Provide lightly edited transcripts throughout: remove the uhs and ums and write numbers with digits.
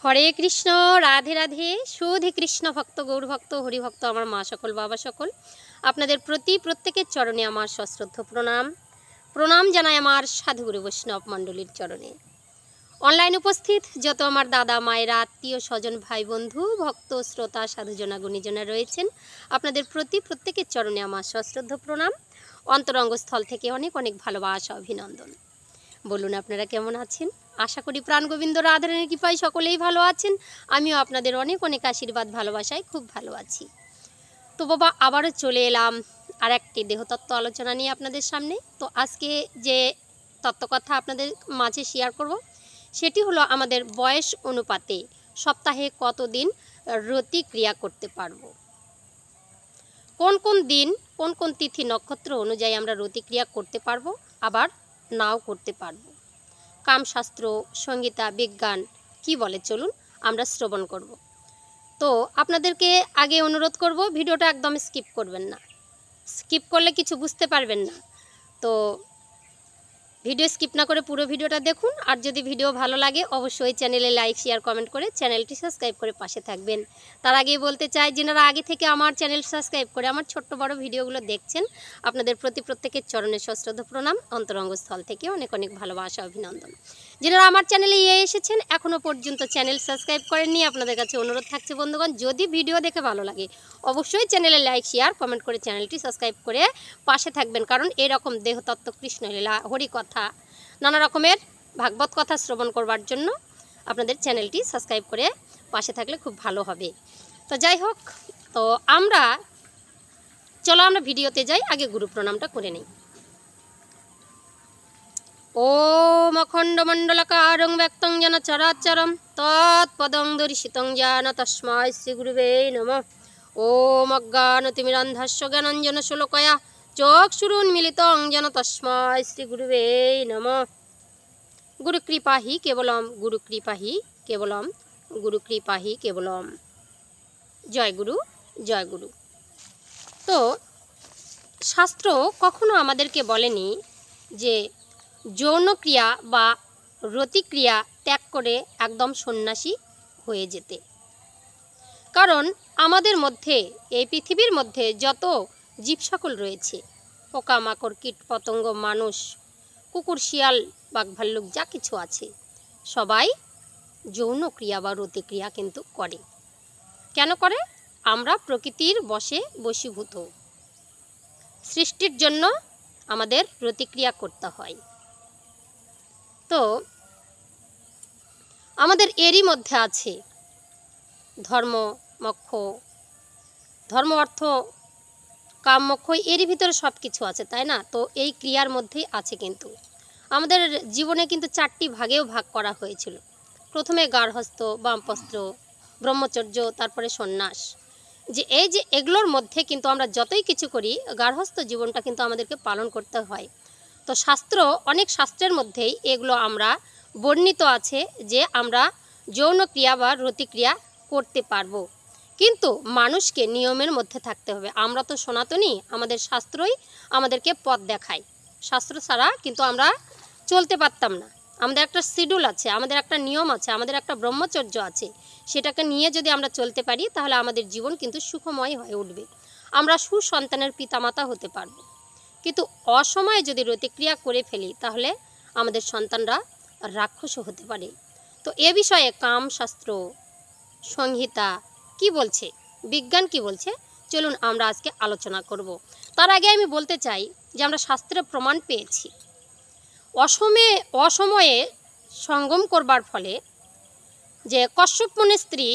হরে কৃষ্ণ, রাধে রাধে। শুধু কৃষ্ণ ভক্ত, গৌর ভক্ত, হরিভক্ত, আমার মা সকল, বাবা সকল, আপনাদের প্রতি প্রত্যেকের চরণে আমার সশ্রদ্ধ প্রণাম। প্রণাম জানাই আমার সাধুগুরু বৈষ্ণব মণ্ডলীর চরণে। অনলাইন উপস্থিত যত আমার দাদা মায়েরা, আত্মীয় স্বজন, ভাই বন্ধু, ভক্ত, শ্রোতা, সাধুজনা, গুণীজনা রয়েছেন, আপনাদের প্রতি প্রত্যেকের চরণে আমার সশ্রদ্ধ প্রণাম। অন্তরঙ্গস্থল থেকে অনেক অনেক ভালোবাসা, অভিনন্দন। বলুন আপনারা কেমন আছেন? আশা করি প্রাণ গোবিন্দ রাধারানীর কৃপায় সকলেই ভালো আছেন। আমিও আপনাদের অনেক অনেক আশীর্বাদ, ভালোবাসায় খুব ভালো আছি। তো বাবা, আবারও চলে এলাম আর একটি দেহতত্ত্ব আলোচনা নিয়ে আপনাদের সামনে। তো আজকে যে তত্ত্বকথা আপনাদের মাঝে শেয়ার করব, সেটি হলো আমাদের বয়স অনুপাতে সপ্তাহে কতদিন রতি ক্রিয়া করতে পারবো। কোন কোন দিন, কোন কোন তিথি নক্ষত্র অনুযায়ী আমরা রতি ক্রিয়া করতে পারবো, আবার নাও করতে পারবো। কামশাস্ত্র, সংগীতা, বিজ্ঞান কি বলে চলুন আমরা শ্রবণ করব। তো আপনাদেরকে আগে অনুরোধ করব, ভিডিওটা একদম স্কিপ করবেন না। স্কিপ করলে কিছু বুঝতে পারবেন না। তো ভিডিও স্কিপ না করে পুরো ভিডিওটা দেখুন। আর যদি ভিডিও ভালো লাগে অবশ্যই চ্যানেলে লাইক, শেয়ার, কমেন্ট করে চ্যানেলটি সাবস্ক্রাইব করে পাশে থাকবেন। তার আগেই বলতে চাই, যারা আগে থেকে আমার চ্যানেল সাবস্ক্রাইব করে আমার ছোট্ট বড় ভিডিওগুলো দেখছেন, আপনাদের প্রতি প্রত্যেকের চরণে সশ্রদ্ধ প্রণাম, অন্তরঙ্গস্থল থেকে অনেক অনেক ভালোবাসা, অভিনন্দন। যারা আমার চ্যানেলে এসেছেন এখনও পর্যন্ত চ্যানেল সাবস্ক্রাইব করেননি, আপনাদের কাছে অনুরোধ থাকছে বন্ধুগণ, যদি ভিডিও দেখে ভালো লাগে অবশ্যই চ্যানেলে লাইক, শেয়ার, কমেন্ট করে চ্যানেলটি সাবস্ক্রাইব করে পাশে থাকবেন। কারণ এরকম দেহতত্ত্ব, কৃষ্ণলীলা, হরিকথা, নানা রকমের ভাগবত কথা শ্রবণ করবার জন্য আপনাদের চ্যানেলটি সাবস্ক্রাইব করে পাশে থাকলে খুব ভালো হবে। তো যাই হোক, তো চলো আমরা ভিডিওতে যাই। আগে গুরু প্রণামটা করে নিই। ওম অখণ্ডমণ্ডলকারং ব্যক্তং যেন চরাচরম তৎপদং দর্শিতং যেন তস্মাৎ শ্রীগুরুবে নমঃ। ওম অজ্ঞানতিমিরান্ধস্য জ্ঞানাঞ্জনশলাকয়া চক্ষুরুন্মিলিতং যেন তস্মাৎ শ্রীগুরুবে নমঃ। গুরুকৃপাহি কেবলম, গুরুকৃপাহি কেবলম, গুরুকৃপাহি কেবলম। জয় গুরু, জয় গুরু। তো শাস্ত্র কখনো আমাদেরকে বলেনি যে যৌনক্রিয়া বা রতিক্রিয়া ত্যাগ করে একদম সন্ন্যাসী হয়ে যেতে। কারণ আমাদের মধ্যে, এই পৃথিবীর মধ্যে যত জীবসকল রয়েছে, পোকামাকড়, কীট পতঙ্গ, মানুষ, কুকুর, শিয়াল, বাঘ, ভাল্লুক, যা কিছু আছে সবাই যৌনক্রিয়া বা রতিক্রিয়া কিন্তু করে। কেন করে? আমরা প্রকৃতির বশে বশীভূত। সৃষ্টির জন্য আমাদের প্রতিক্রিয়া করতে হয়। তো আমাদের এরই মধ্যে আছে ধর্ম, মোক্ষ, ধর্ম, অর্থ, কাম, মোক্ষ, এরই ভিতরে সব কিছু আছে, তাই না? তো এই ক্রিয়ার মধ্যেই আছে। কিন্তু আমাদের জীবনে কিন্তু 4টি ভাগেও ভাগ করা হয়েছিল। প্রথমে গার্হস্থ্য, বামপস্ত্র, ব্রহ্মচর্য, তারপরে সন্ন্যাস। যে এই যে এগুলোর মধ্যে কিন্তু আমরা যতই কিছু করি, গার্হস্থ্য জীবনটা কিন্তু আমাদেরকে পালন করতে হয়। তো শাস্ত্র, অনেক শাস্ত্রের মধ্যেই এগুলো আমরা বর্ণিত আছে যে আমরা যৌন ক্রিয়া বা রতিক্রিয়া করতে পারবো, কিন্তু মানুষকে নিয়মের মধ্যে থাকতে হবে। আমরা তো সনাতনী, আমাদের শাস্ত্রই আমাদেরকে পথ দেখায়। শাস্ত্র ছাড়া কিন্তু আমরা চলতে পারতাম না। আমাদের একটা শিডিউল আছে, আমাদের একটা নিয়ম আছে, আমাদের একটা ব্রহ্মচর্য আছে। সেটাকে নিয়ে যদি আমরা চলতে পারি তাহলে আমাদের জীবন কিন্তু সুখময় হয়ে উঠবে। আমরা সুসন্তানের পিতামাতা হতে পারবো। কিন্তু অসময়ে যদি রতিক্রিয়া করে ফেলি তাহলে আমাদের সন্তানরা রাক্ষসও হতে পারে। তো এ বিষয়ে কামশাস্ত্র, সংহিতা কি বলছে, বিজ্ঞান কি বলছে, চলুন আমরা আজকে আলোচনা করব। তার আগে আমি বলতে চাই যে আমরা শাস্ত্রে প্রমাণ পেয়েছি অসময়ে সঙ্গম করবার ফলে যে কশ্যপ মুনির স্ত্রী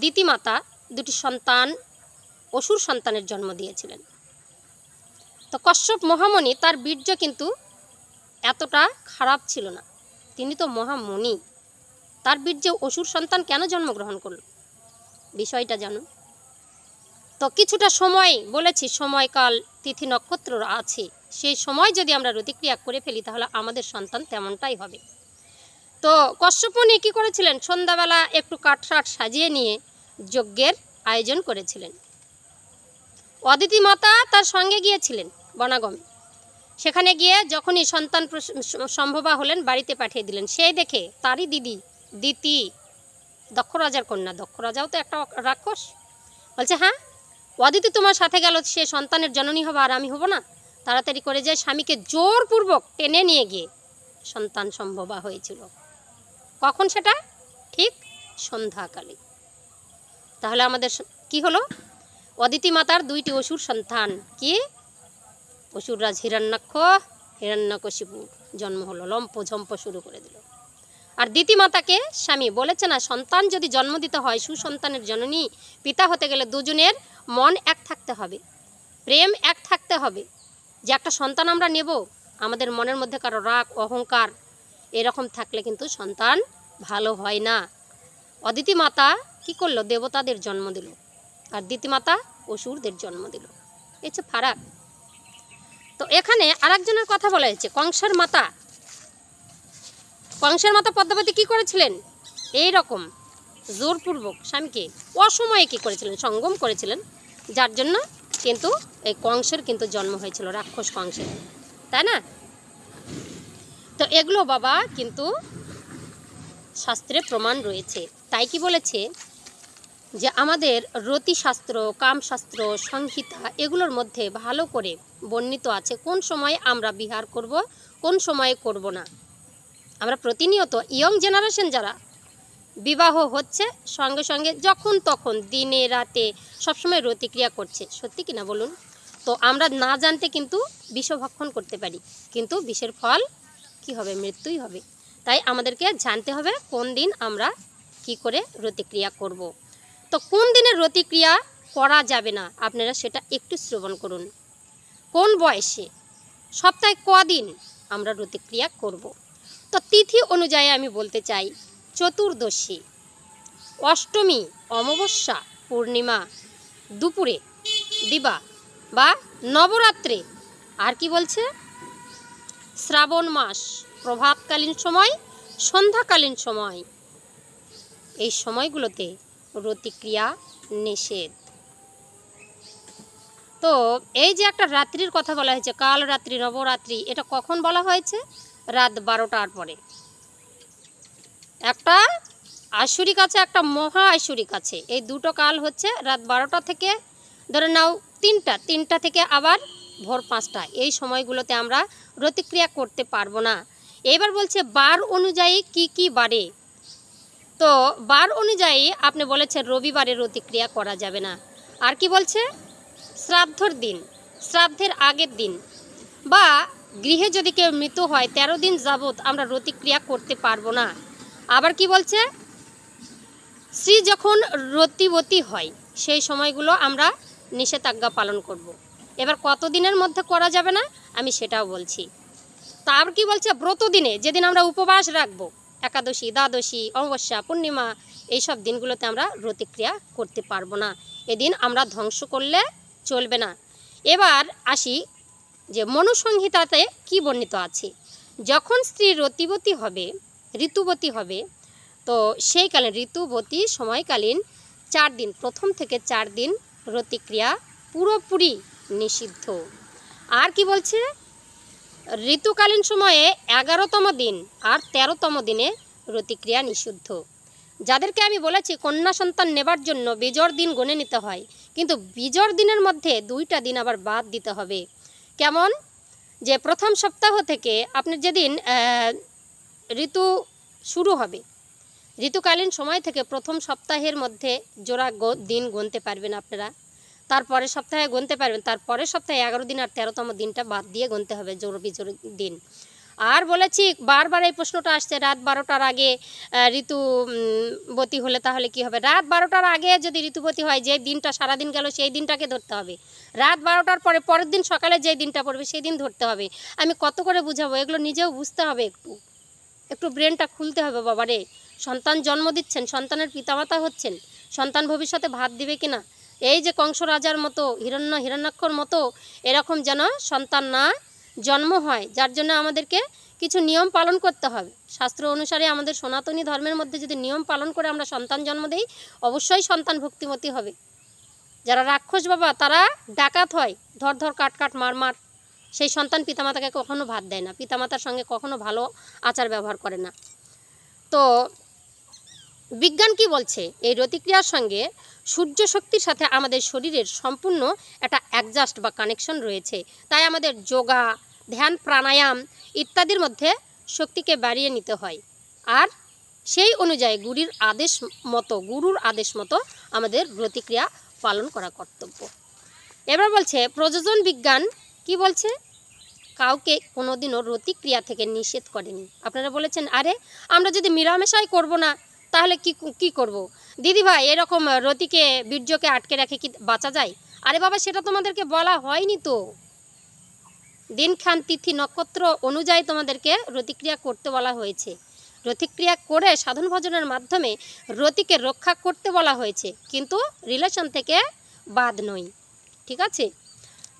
দিতিমাতা 2টি সন্তান, অসুর সন্তানের জন্ম দিয়েছিলেন। তো কশ্যপ মহামণি, তার বীর্য কিন্তু এতটা খারাপ ছিল না, তিনি তো মহামণি, তার বীর্যে অসুর সন্তান কেন জন্মগ্রহণ করল বিষয়টা জানুন। তো কিছুটা সময় বলেছি, সময়কাল, তিথি, নক্ষত্র আছে, সেই সময় যদি আমরা রতিক্রিয়া করে ফেলি তাহলে আমাদের সন্তান তেমনটাই হবে। তো কশ্যপ মুনি কী করেছিলেন? সন্ধ্যাবেলা একটু কাঠরাট সাজিয়ে নিয়ে যজ্ঞের আয়োজন করেছিলেন। অদিতি মাতা তার সঙ্গে গিয়েছিলেন বনাগমে। সেখানে গিয়ে যখনই সন্তান সম্ভবা হলেন বাড়িতে পাঠিয়ে দিলেন। সেই দেখে তারই দিদি দিতি দক্ষ রাজার কন্যা, দক্ষ রাজাও তো একটা রাক্ষস। বলছে হ্যাঁ, অদিতি তোমার সাথে গেল, সে সন্তানের জননী হবে আর আমি হব না? তাড়াতাড়ি করে যায় স্বামীকে জোরপূর্বক টেনে নিয়ে গিয়ে সন্তান সম্ভবা হয়েছিল। কখন সেটা? ঠিক সন্ধ্যাকালে। তাহলে আমাদের কি হলো? অদিতি মাতার দুইটি অসুর সন্তান, কি অসুররাজ হিরণ্যাক্ষ, হিরণ্যকশিপুর জন্ম হলো, লম্প ঝম্প শুরু করে দিল। আর দিতি মাতাকে স্বামী বলেছে না, সন্তান যদি জন্ম দিতে হয়, সুসন্তানের জননী পিতা হতে গেলে দুজনের মন এক থাকতে হবে, প্রেম এক থাকতে হবে। যে একটা সন্তান আমরা নেব, আমাদের মনের মধ্যে কারো রাগ অহংকার এরকম থাকলে কিন্তু সন্তান ভালো হয় না। অদিতি মাতা কি করলো? দেবতাদের জন্ম দিল, আর দিতি মাতা অসুরদের জন্ম দিল। এই হচ্ছে ফারাক। তো এখানে আরেকজনের কথা বলা হয়েছে, কংসের মাতা। কংসের মাতা পদ্মাবতী কি করেছিলেন? এই রকম জোরপূর্বক স্বামীকে অসময়ে কি করেছিলেন? সঙ্গম করেছিলেন, যার জন্য কিন্তু এই কংসের কিন্তু জন্ম হয়েছিল, রাক্ষস কংসের, তাই না? তো এগুলো বাবা কিন্তু শাস্ত্রে প্রমাণ রয়েছে। তাই কি বলেছে যে আমাদের রতিশাস্ত্র, কামশাস্ত্র, সংহিতা এগুলোর মধ্যে ভালো করে বর্ণিত আছে কোন সময়ে আমরা বিহার করব, কোন সময়ে করব না। আমরা প্রতিনিয়ত ইয়ং জেনারেশন যারা বিবাহ হচ্ছে, সঙ্গে সঙ্গে যখন তখন দিনে রাতে সবসময় রতিক্রিয়া করছে, সত্যি কিনা বলুন? তো আমরা না জানতে কিন্তু বিষভক্ষণ করতে পারি, কিন্তু বিষের ফল কি হবে? মৃত্যুই হবে। তাই আমাদেরকে জানতে হবে কোন দিন আমরা কি করে রতিক্রিয়া করব। তো কোন দিনের রতিক্রিয়া করা যাবে না, আপনারা সেটা একটু শ্রবণ করুন। কোন বয়সে, সপ্তাহে কদিন আমরা রতিক্রিয়া করব। তো তিথি অনুযায়ী আমি বলতে চাই, চতুর্দশী, অষ্টমী, অমাবস্যা, পূর্ণিমা, দুপুরে, দিবা বা নবরাত্রে, আর কি বলছে শ্রাবণ মাস, প্রভাতকালীন সময়, সন্ধ্যাকালীন সময়, এই সময়গুলোতে রতিক্রিয়া নিষেধ। তো এই যে একটা রাত্রির কথা বলা হয়েছে, কাল রাত্রি, নবরাত্রি, এটা কখন বলা হয়েছে? রাত 12টার পরে। একটা আশুরিক আছে, একটা মহা আশুরিক আছে। এই দুটো কাল হচ্ছে রাত 12টা থেকে ধরে নাও 3টা থেকে আবার ভোর 5টা, এই সময়গুলোতে আমরা রতিক্রিয়া করতে পারবো না। এবার বলছে বার অনুযায়ী কি কি বারে। তো বার অনুযায়ী আপনি বলেছেন রবিবারে রতিক্রিয়া করা যাবে না। আর কি বলছে? শ্রাদ্ধর দিন, শ্রাদ্ধের আগের দিন, বা গৃহে যদি কেউ মৃত হয় 13 দিন যাবৎ আমরা রতিক্রিয়া করতে পারবো না। আবার কি বলছে? স্ত্রী যখন রতিবতী হয় সেই সময়গুলো আমরা নিষেধাজ্ঞা পালন করব। এবার কত দিনের মধ্যে করা যাবে না আমি সেটাও বলছি। তার কি বলছে? ব্রত দিনে, যেদিন আমরা উপবাস রাখবো, একাদশী, দ্বাদশী, অমাবস্যা, পূর্ণিমা, এইসব দিনগুলোতে আমরা রতিক্রিয়া করতে পারবো না। এদিন আমরা ধ্বংস করলে চলবে না। এবার আসি যে মনুসংহিতাতে কি বর্ণিত আছে। যখন স্ত্রী রতিবতী হবে, ঋতুবতী হবে, তো সেইকালীন ঋতুবতী সময়কালীন 4 দিন, প্রথম থেকে 4 দিন রতিক্রিয়া পুরোপুরি নিষিদ্ধ। আর কি বলছে? ঋতুকালীন সময়ে 11তম দিন আর 13তম দিনে রতিক্রিয়া নিষিদ্ধ। যাদেরকে আমি বলেছি কন্যা সন্তান নেবার জন্য বিজোড় দিন গণে নিতে হয়, কিন্তু বিজোড় দিনের মধ্যে 2টা দিন আবার বাদ দিতে হবে। কেমন? যে প্রথম সপ্তাহ থেকে আপনার যেদিন ঋতু শুরু হবে, ঋতুকালীন সময় থেকে প্রথম সপ্তাহের মধ্যে জোড়া দিন গুনতে পারবেন আপনারা, তারপরে সপ্তাহে গুনতে পারবেন, তারপরের সপ্তাহে 11 দিন আর 13তম দিনটা বাদ দিয়ে গুনতে হবে জোড় বিজোড় দিন। আর বলেছি বারবার এই প্রশ্নটা আসছে, রাত 12টার আগে ঋতুবতী হলে তাহলে কি হবে? রাত 12টার আগে যদি ঋতুবতী হয়, যে দিনটা সারাদিন গেল সেই দিনটাকে ধরতে হবে। রাত 12টার পরে পরের দিন সকালে যে দিনটা পড়বে সেই দিন ধরতে হবে। আমি কত করে বুঝাবো? এগুলো নিজেও বুঝতে হবে, একটু ব্রেনটা খুলতে হবে বাবারে। সন্তান জন্ম দিচ্ছেন, সন্তানের পিতামাতা হচ্ছেন, সন্তান ভবিষ্যতে ভাত দিবে কিনা, এই যে কংস রাজার মতো, হিরণ্যাক্ষর মতো এরকম যেন সন্তান না জন্ম হয়, যার জন্য আমাদেরকে কিছু নিয়ম পালন করতে হবে। শাস্ত্র অনুসারে আমাদের সনাতনী ধর্মের মধ্যে যদি নিয়ম পালন করে আমরা সন্তান জন্ম দেই, অবশ্যই সন্তান ভক্তিমতী হবে। যারা রাক্ষস বাবা তারা ডাকাত হয়, ধর ধর কাট কাট মার মার, সেই সন্তান পিতামাতাকে কখনো ভাত দেয় না, পিতামাতার সঙ্গে কখনো ভালো আচার ব্যবহার করে না। তো বিজ্ঞান কি বলছে, এই রতিক্রিয়ার সঙ্গে সূর্য শক্তির সাথে আমাদের শরীরের সম্পূর্ণ একটা অ্যাডজাস্ট বা কানেকশন রয়েছে। তাই আমাদের যোগা, ধ্যান, প্রাণায়াম ইত্যাদির মধ্যে শক্তিকে বাড়িয়ে নিতে হয়। আর সেই অনুযায়ী গুরুর আদেশ মতো আমাদের রতিক্রিয়া পালন করা কর্তব্য। এবার বলছে প্রযোজন বিজ্ঞান কি বলছে, কাউকে কোনোদিনও রতিক্রিয়া থেকে নিষেধ করেনি। আপনারা বলেছেন আরে আমরা যদি মিলামেশাই করব না তাহলে কি করব দিদি ভাই, এরকম রতিকে বীর্যকে আটকে রেখে কি বাঁচা যায়? আরে বাবা, সেটা তোমাদেরকে বলা হয়নি তো। দিনক্ষণ তিথি নক্ষত্র অনুযায়ী তোমাদেরকে রতিক্রিয়া করতে বলা হয়েছে। রতিক্রিয়া করে সাধন ভজনের মাধ্যমে রতিকে রক্ষা করতে বলা হয়েছে, কিন্তু রিলেশন থেকে বাদ নই। ঠিক আছে,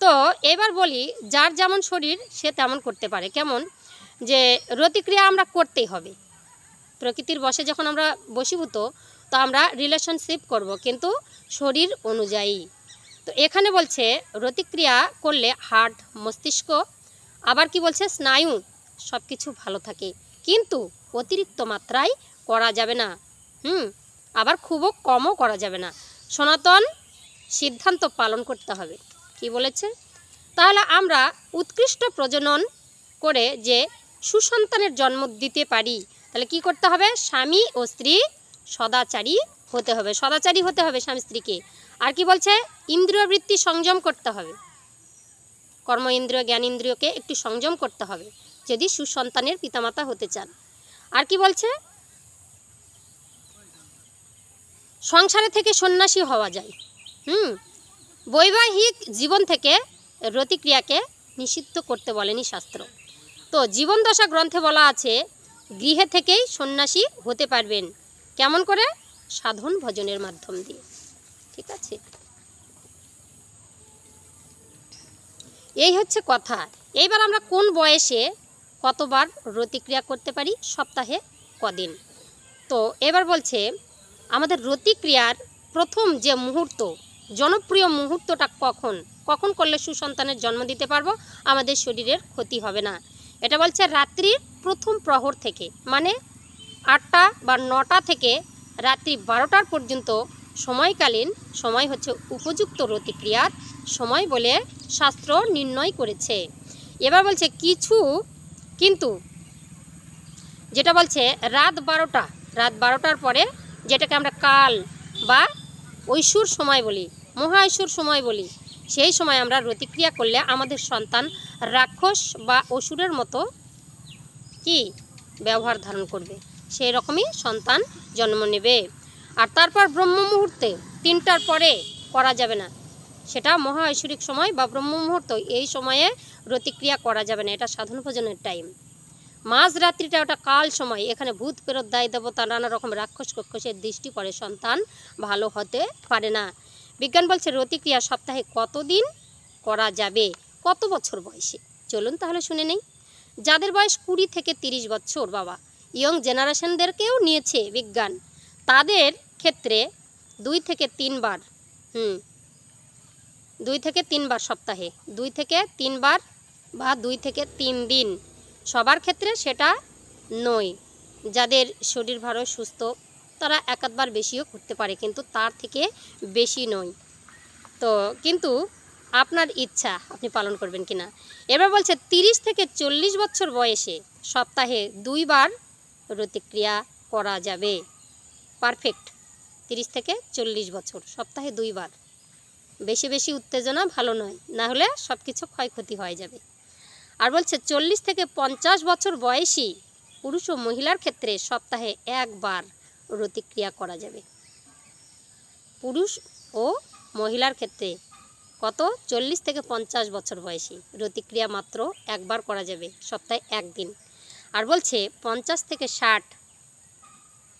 তো এবার বলি যার যেমন শরীর সে তেমন করতে পারে। কেমন, যে রতিক্রিয়া আমরা করতেই হবে। প্রকৃতির বশে যখন আমরা বশীভূত, তো আমরা রিলেশনশিপ করব, কিন্তু শরীর অনুযায়ী। তো এখানে বলছে রতিক্রিয়া করলে হার্ট, মস্তিষ্ক, আবার কি বলছে স্নায়ু সব কিছু ভালো থাকে, কিন্তু অতিরিক্ত মাত্রায় করা যাবে না। আবার খুবও কমও করা যাবে না। সনাতন সিদ্ধান্ত পালন করতে হবে। কি বলেছে, তাহলে আমরা উৎকৃষ্ট প্রজনন করে যে সুসন্তানের জন্ম দিতে পারি, তাহলে কি করতে হবে, স্বামী ও স্ত্রী সদাচারী হতে হবে। সদাচারী হতে হবে স্বামী স্ত্রীকে। আর কি বলছে, ইন্দ্রিয় বৃত্তি সংযম করতে হবে। কর্ম ইন্দ্রিয়, জ্ঞান ইন্দ্রিয়কে একটু সংযম করতে হবে যদি সুসন্তানের পিতামাতা হতে চান। আর কি বলছে, সংসারে থেকে সন্ন্যাসী হওয়া যায়। বৈবাহিক জীবন থেকে রতিক্রিয়াকে নিষিদ্ধ করতে বলেনি শাস্ত্র। তো জীবনদশা গ্রন্থে বলা আছে গৃহে থেকেই সন্ন্যাসী হতে পারবেন। কেমন করে, সাধন ভজনের মাধ্যম দিয়ে। ঠিক আছে, এই হচ্ছে কথা। এইবার আমরা কোন বয়সে কতবার রতিক্রিয়া করতে পারি, সপ্তাহে কদিন। তো এবার বলছে আমাদের রতিক্রিয়ার প্রথম যে মুহূর্ত, জনপ্রিয় মুহূর্তটা কখন করলে সুসন্তানের জন্ম দিতে পারবো, আমাদের শরীরের ক্ষতি হবে না। এটা বলছে রাত্রির প্রথম প্রহর থেকে, মানে 8টা বা 9টা থেকে রাত্রি 12টার পর্যন্ত সময়কালীন সময় হচ্ছে উপযুক্ত রতিক্রিয়ার সময় বলে শাস্ত্র নির্ণয় করেছে। এবার বলছে কিন্তু যেটা বলছে রাত 12টার পরে, যেটাকে আমরা কাল বা ঐশ্বর সময় বলি, মহা ঐশ্বর সময় বলি, সেই সময় আমরা রতিক্রিয়া করলে আমাদের সন্তান রাক্ষস বা অসুরের মতো কি ব্যবহার ধারণ করবে, সেই রকমই সন্তান জন্ম নেবে। আর তারপর ব্রহ্ম মুহূর্তে 3টার পরে করা যাবে না, সেটা মহা ঐশ্বরিক সময় বা ব্রহ্ম মুহূর্ত, এই সময়ে রতিক্রিয়া করা যাবে না, এটা সাধন ভোজনের টাইম। মাঝরাত্রিটা ওটা কাল সময়, এখানে ভূত প্রেরত দায় দেবতা নানা রকম রাক্ষস কক্ষসের দৃষ্টি পড়ে, সন্তান ভালো হতে পারে না। বিজ্ঞান বলছে রতিক্রিয়া সপ্তাহে কতদিন করা যাবে, কত বছর বয়সে। চলুন তাহলে শুনে নেই। যাদের বয়স 20 থেকে 30 বছর, বাবা ইয়ং জেনারেশনদেরকেও নিয়েছে বিজ্ঞান, তাদের ক্ষেত্রে 2 থেকে 3 বার 2 থেকে 3 বার সপ্তাহে, 2 থেকে 3 বার বা 2 থেকে 3 দিন। সবার ক্ষেত্রে সেটা নয়। যাদের শরীর ভালো সুস্থ তারা এক আধবার বেশিও করতে পারে, কিন্তু তার থেকে বেশি নয়। তো কিন্তু আপনার ইচ্ছা আপনি পালন করবেন কিনা। এবার বলছে 30 থেকে 40 বছর বয়সে সপ্তাহে 2 বার রতিক্রিয়া করা যাবে। পারফেক্ট। 30 থেকে 40 বছর সপ্তাহে 2 বার। বেশি উত্তেজনা ভালো নয়, না হলে সব কিছু ক্ষয়ক্ষতি হয়ে যাবে। আর বলছে 40 থেকে 50 বছর বয়সী পুরুষ ও মহিলার ক্ষেত্রে সপ্তাহে 1 বার রতিক্রিয়া করা যাবে। পুরুষ ও মহিলার ক্ষেত্রে কত, 40 থেকে 50 বছর বয়সী রতিক্রিয়া মাত্র 1 বার করা যাবে, সপ্তাহে 1 দিন। আর বলছে 50 থেকে 60,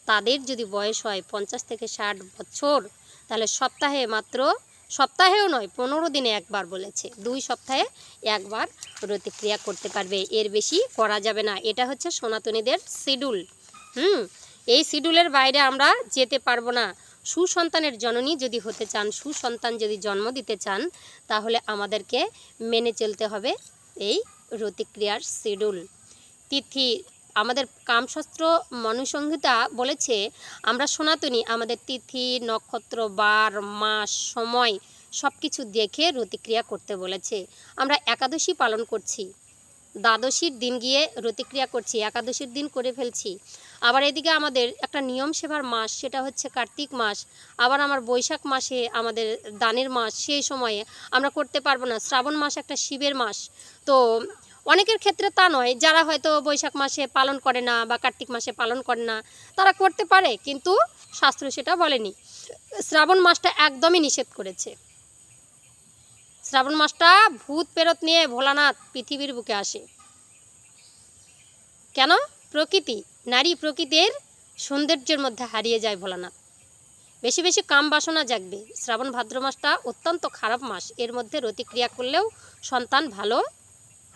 তাদের যদি বয়স হয় 50 থেকে 60 বছর, তাহলে সপ্তাহেও নয় 15 দিনে 1 বার বলেছে, 2 সপ্তাহে 1 বার রতিক্রিয়া করতে পারবে, এর বেশি করা যাবে না। এটা হচ্ছে সনাতনীদের শিডিউল। এই শিডিউলের বাইরে আমরা যেতে পারবো না। সুসন্তানের জননী যদি হতে চান, সুসন্তান যদি জন্ম দিতে চান, তাহলে আমাদেরকে মেনে চলতে হবে এই রতিক্রিয়ার শিডিউল। তিথি আমাদের কামশাস্ত্র মনুসংহিতা বলেছে আমরা সনাতনী আমাদের তিথি নক্ষত্র বার মাস সময় সব কিছু দেখে রতিক্রিয়া করতে বলেছে। আমরা একাদশী পালন করছি, দ্বাদশীর দিন গিয়ে রতিক্রিয়া করছি, একাদশীর দিন করে ফেলছি। আবার এদিকে আমাদের একটা নিয়ম সেবার মাস, সেটা হচ্ছে কার্তিক মাস। আবার আমার বৈশাখ মাসে আমাদের দানের মাস, সেই সময়ে আমরা করতে পারবো না। শ্রাবণ মাস একটা শিবের মাস। তো অনেকের ক্ষেত্রে তা নয়, যারা হয়তো বৈশাখ মাসে পালন করে না বা কার্তিক মাসে পালন করে না, তারা করতে পারে, কিন্তু শাস্ত্র সেটা বলেনি। শ্রাবণ মাসটা একদমই নিষেধ করেছে। শ্রাবণ মাসটা ভূত প্রেরত নিয়ে ভোলানাথ পৃথিবীর বুকে আসে। কেন? প্রকৃতি, নারী প্রকৃতির সৌন্দর্যের মধ্যে হারিয়ে যায় ভোলানাথ। বেশি বেশি কাম বাসনা জাগবে। শ্রাবণ ভাদ্র মাসটা অত্যন্ত খারাপ মাস, এর মধ্যে রতিক্রিয়া করলেও সন্তান ভালো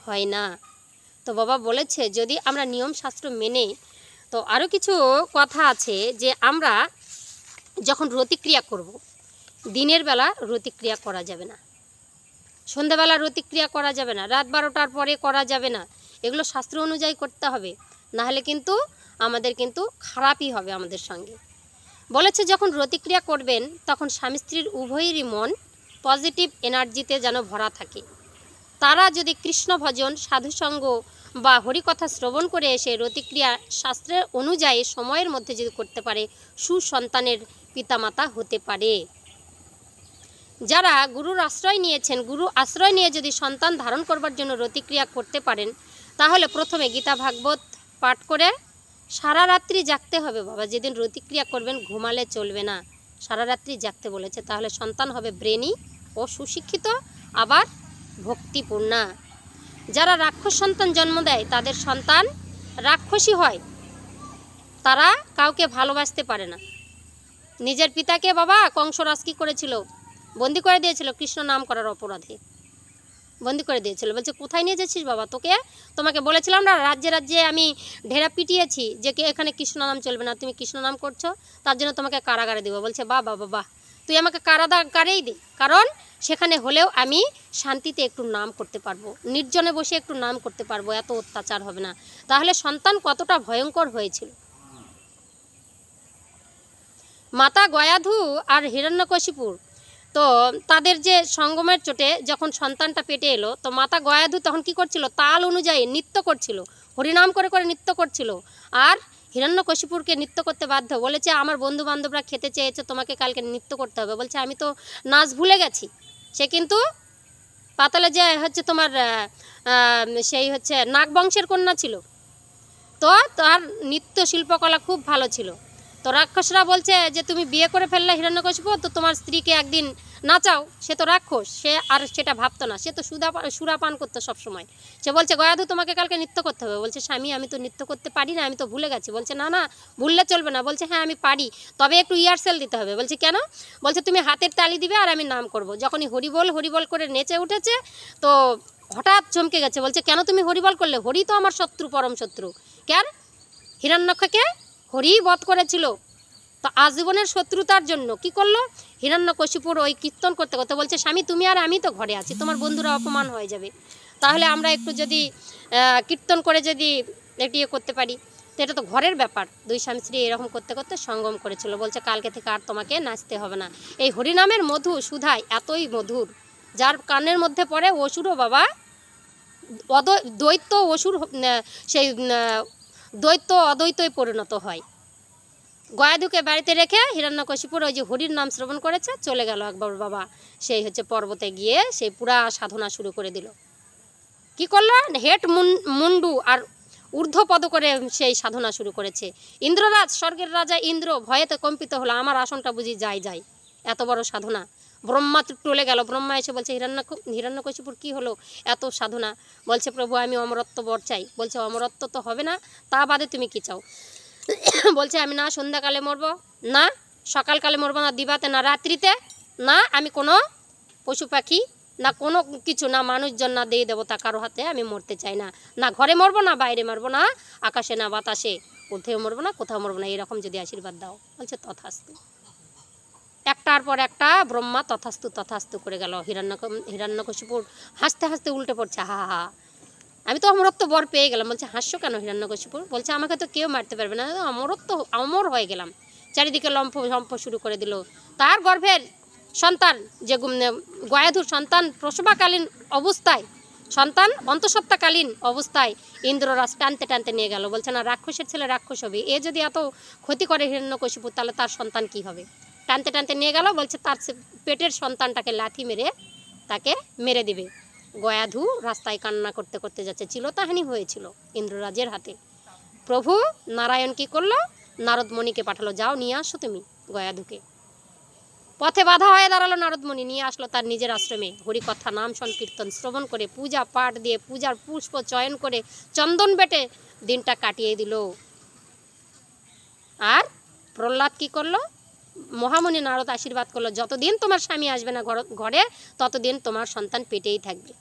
হয় না। তো বাবা বলেছে যদি আমরা নিয়ম শাস্ত্র মেনে, তো আরও কিছু কথা আছে যে আমরা যখন রতিক্রিয়া করব, দিনের বেলা রতিক্রিয়া করা যাবে না, সন্ধ্যাবেলা রতিক্রিয়া করা যাবে না, রাত 12টার পরে করা যাবে না। এগুলো শাস্ত্র অনুযায়ী করতে হবে, না হলে কিন্তু আমাদের কিন্তু খারাপই হবে আমাদের সঙ্গে। বলেছে যখন রতিক্রিয়া করবেন তখন স্বামী স্ত্রীর উভয়েরই মন পজিটিভ এনার্জিতে যেন ভরা থাকে। তারা যদি কৃষ্ণ ভজন সাধুসঙ্গ বা হরিকথা শ্রবণ করে এসে রতিক্রিয়া শাস্ত্রের অনুযায়ী সময়ের মধ্যে যদি করতে পারে, সুসন্তানের পিতামাতা হতে পারে। যারা গুরুর আশ্রয় নিয়েছেন, গুরু আশ্রয় নিয়ে যদি সন্তান ধারণ করবার জন্য রতিক্রিয়া করতে পারেন, তাহলে প্রথমে গীতা ভাগবত পাঠ করে সারা রাত্রি জাগতে হবে। বাবা যেদিন রতিক্রিয়া করবেন ঘুমালে চলবে না, সারা রাত্রি জাগতে বলেছে। তাহলে সন্তান হবে ব্রেনি ও সুশিক্ষিত, আবার ভক্তিপূর্ণা। যারা রাক্ষস সন্তান জন্ম দেয় তাদের সন্তান রাক্ষসী হয়, তারা কাউকে ভালোবাসতে পারে না। নিজের পিতাকে বাবা কংসরাজ কী করেছিল? বন্দি করে দিয়েছিল কৃষ্ণ নাম করার অপরাধে, বন্দি করে দিয়েছিল। বলছে কোথায় নিয়ে যাচ্ছিস বাবা? তোমাকে বলেছিলাম না রাজ্যে রাজ্যে আমি ঢেরা পিটিয়েছি যে এখানে কৃষ্ণ নাম চলবে না, তুমি কৃষ্ণ নাম করছো, তার জন্য তোমাকে কারাগারে দেবো। বলছে বাবা বাবা তুই আমাকে কারাগারেই দে, কারণ সেখানে হলেও আমি শান্তিতে একটু নাম করতে পারবো, নির্জনে বসে একটু নাম করতে পারবো, এত অত্যাচার হবে না। তাহলে সন্তান কতটা ভয়ঙ্কর হয়েছিল। মাতা গয়াধু আর হিরণ্যকশিপুর, তো তাদের যে সঙ্গমের চোটে যখন সন্তানটা পেটে এলো, তো মাতা গয়াধু তখন কি করছিল? তাল অনুযায়ী নৃত্য করছিল, হরিনাম করে করে নৃত্য করছিল। আর হিরণ্যকশিপুরকে নৃত্য করতে বাধ্য, বলেছে আমার বন্ধু বান্ধবরা খেতে চেয়েছে, তোমাকে কালকে নৃত্য করতে হবে। বলছে আমি তো নাচ ভুলে গেছি। সে কিন্তু পাতালে যে হচ্ছে তোমার সেই হচ্ছে নাগবংশের কন্যা ছিল, তো তার নৃত্য শিল্পকলা খুব ভালো ছিল। তো রাক্ষসরা বলছে যে তুমি বিয়ে করে ফেললে হিরণ্যকশিপু, তো তোমার স্ত্রীকে একদিন নাচাও। সে তো রাক্ষস, সে আর সেটা ভাবতো না, সে তো সুরাপান করতো সবসময়। সে বলছে গয়াধু তোমাকে কালকে নৃত্য করতে হবে। বলছে স্বামী আমি তো নৃত্য করতে পারি না, আমি তো ভুলে গেছি। বলছে না না ভুললে চলবে না। বলছে হ্যাঁ আমি পারি, তবে একটু ইয়ারসেল দিতে হবে। বলছে কেন? বলছে তুমি হাতের তালি দিবে আর আমি নাম করব। যখনই হরিবল হরিবল করে নেচে উঠেছে, তো হঠাৎ চমকে গেছে। বলছে কেন তুমি হরিবল করলে? হরি তো আমার শত্রু, পরম শত্রু। কেন? হিরণ্যককে হরি বধ করেছিল, তো আজীবনের শত্রুতার জন্য কি করলো? হিরণ্যকশিপুর ওই কীর্তন করতে করতে বলছে স্বামী তুমি আর আমি তো ঘরে আছি, তোমার বন্ধুরা অপমান হয়ে যাবে, তাহলে আমরা একটু যদি কীর্তন করে যদি একটু ইয়ে করতে পারি। তো এটা তো ঘরের ব্যাপার। দুই স্বামী স্ত্রী এরকম করতে করতে সঙ্গম করেছিল। বলছে কালকে থেকে আর তোমাকে নাচতে হবে না। এই হরিনামের মধু সুধায় এতই মধুর, যার কানের মধ্যে পড়ে অসুরও বাবা দ্বৈত অসুর, সেই দ্বৈত অদ্বৈতই পরিণত হয়। গয়াধুকে বাড়িতে রেখে হিরণ্যকশিপুর ওই যে হরির নাম শ্রবণ করেছে, চলে গেল একবার বাবা সেই হচ্ছে পর্বতে গিয়ে সেই পুরা সাধনা শুরু করে দিল। কি করলো? হেট মুন্ডু আর ঊর্ধ্বপদ করে সেই সাধনা শুরু করেছে। ইন্দ্ররাজ, স্বর্গের রাজা ইন্দ্র ভয়েতে কম্পিত হলো, আমার আসনটা বুঝি যাই, এত বড় সাধনা। ব্রহ্মা টলে গেল। ব্রহ্মা এসে বলছে হিরণ্যকশিপুর কি হলো এত সাধনা? বলছে প্রভু আমি অমরত্ব বর চাই। বলছে অমরত্ব তো হবে না, তা বাদে তুমি কি চাও? বলছে আমি না সন্ধ্যাকালে মরবো, না সকালকালে মরবো, না দিবাতে, না রাত্রিতে, না আমি কোনো পশু পাখি, না কোনো কিছু, না মানুষজন, না দেই দেবতা কারো হাতে আমি মরতে চাই না। না ঘরে মরবো, না বাইরে মরবো, না আকাশে, না বাতাসে, কোথাও মরবো না, কোথাও মরবো না, এরকম যদি আশীর্বাদ দাও। বলছে তথাস্তু। একটার পর একটা ব্রহ্মা তথাস্তু তথাস্তু করে গেল। হিরণ্যকশিপুর হাসতে হাসতে উল্টে পড়ছে, হা হা। আমি তো অমরত্ব বর পেয়ে গেলাম। বলছে হাস্য কেন হিরণ্যকশিপু? বলছে আমাকে তো কেউ মারতে পারবে না, অমর হয়ে গেলাম। চারিদিকে লম্ফ ঝম্প শুরু করে দিল। তার গর্ভের সন্তান যে গয়াধুর সন্তান প্রসবাকালীন অবস্থায়, সন্তান অন্তঃসত্ত্বাকালীন অবস্থায় ইন্দ্ররাজ টানতে টানতে নিয়ে গেল। বলছে না, রাক্ষসের ছেলে রাক্ষস হবে, এ যদি এত ক্ষতি করে হিরণ্যকশিপু তাহলে তার সন্তান কি হবে। টানতে টানতে নিয়ে গেল। বলছে তার পেটের সন্তানটাকে লাথি মেরে তাকে মেরে দিবে। গয়াধু রাস্তায় কান্না করতে করতে যাচ্ছে। চিলতাহানি হয়েছিল ইন্দ্ররাজের হাতে। প্রভু নারায়ণ কি করলো? নারদমণিকে পাঠালো, যাও নিয়ে আসো তুমি গয়াধুকে। পথে বাধা হয়ে দাঁড়ালো নারদমণি, নিয়ে আসলো তার নিজের আশ্রমে। হরিকথা নাম সংকীর্তন শ্রবণ করে পূজা পাঠ দিয়ে পূজার পুষ্প চয়ন করে চন্দন বেটে দিনটা কাটিয়ে দিল। আর প্রহ্লাদ কি করলো? মহামুনি নারদ আশীর্বাদ করলো, যতদিন তোমার স্বামী আসবে না ঘরে ততদিন তোমার সন্তান পেটেই থাকবে।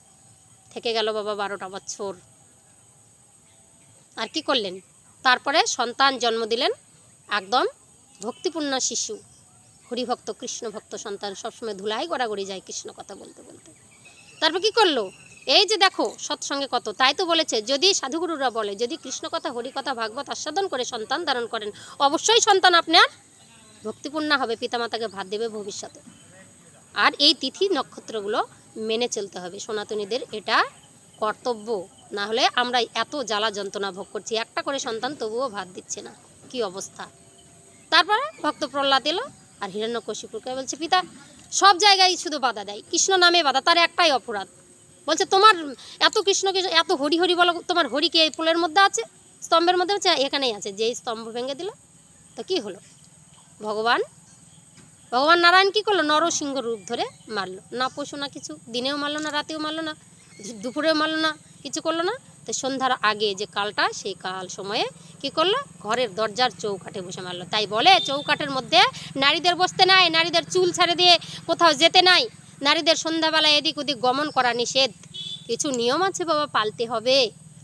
থেকে গেল বাবা 12টা বছর। আর কি করলেন? তারপরে সন্তান জন্ম দিলেন, একদম ভক্তিপূর্ণ শিশু, হরিভক্ত কৃষ্ণ ভক্ত সন্তান। সবসময় ধুলাই গড়াগড়ি যায় কৃষ্ণ কথা বলতে বলতে। তারপর কি করলো? এই যে দেখো সৎসঙ্গে কত, তাই তো বলেছে যদি সাধুগুরুরা বলে যদি কৃষ্ণ কথা হরি কথা ভাগবত আস্বাদন করে সন্তান ধারণ করেন, অবশ্যই সন্তান আপনার ভক্তিপূর্ণ হবে, পিতামাতাকে ভাত দেবে ভবিষ্যতে। আর এই তিথি নক্ষত্রগুলো মেনে চলতে হবে সনাতনীদের, এটা কর্তব্য। না হলে আমরা এত জ্বালা যন্ত্রণা ভোগ করছি, একটা করে সন্তান তবুও ভাত দিচ্ছে না, কি অবস্থা। তারপরে ভক্ত প্রহ্লাদ এলো আর হিরণ্যকশিপুকে বলছে, পিতা সব জায়গায় শুধু বাধা দেয়, কৃষ্ণ নামে বাধা, তার একটাই অপরাধ। বলছে তোমার এত কৃষ্ণকে এত হরি হরি বলো, তোমার হরি কি এই পোলের মধ্যে আছে, স্তম্ভের মধ্যে আছে? এখানেই আছে। যেই স্তম্ভ ভেঙে দিল তো কি হলো? ভগবান নারায়ণ কি করলো? নরসিংহ রূপ ধরে মারলো। না পশু না কিছু, দিনেও মারলো না, রাতেও মারলো না, দুপুরেও মারলো না, কিছু করলো না। তো সন্ধ্যার আগে যে কালটা, সেই কাল সময়ে কি করলো? ঘরের দরজার চৌকাঠে বসে মারলো। তাই বলে চৌকাঠের মধ্যে নারীদের বসতে নাই, নারীদের চুল ছেড়ে দিয়ে কোথাও যেতে নাই, নারীদের সন্ধ্যাবেলায় এদিক ওদিক গমন করা নিষেধ। কিছু নিয়ম আছে বাবা, পালতে হবে।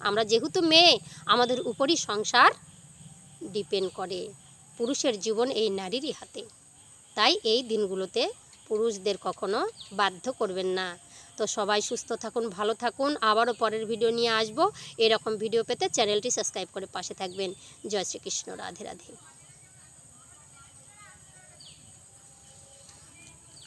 আমরা যেহেতু মেয়ে, আমাদের উপরই সংসার ডিপেন্ড করে, পুরুষের জীবন এই নারীরই হাতে। তাই এই দিনগুলোতে পুরুষদের কখনো বাধ্য করবেন না। তো সবাই সুস্থ থাকুন, ভালো থাকুন। আবারও পরের ভিডিও নিয়ে আসবো। এরকম ভিডিও পেতে চ্যানেলটি সাবস্ক্রাইব করে পাশে থাকবেন। জয় শ্রীকৃষ্ণ, রাধে রাধে।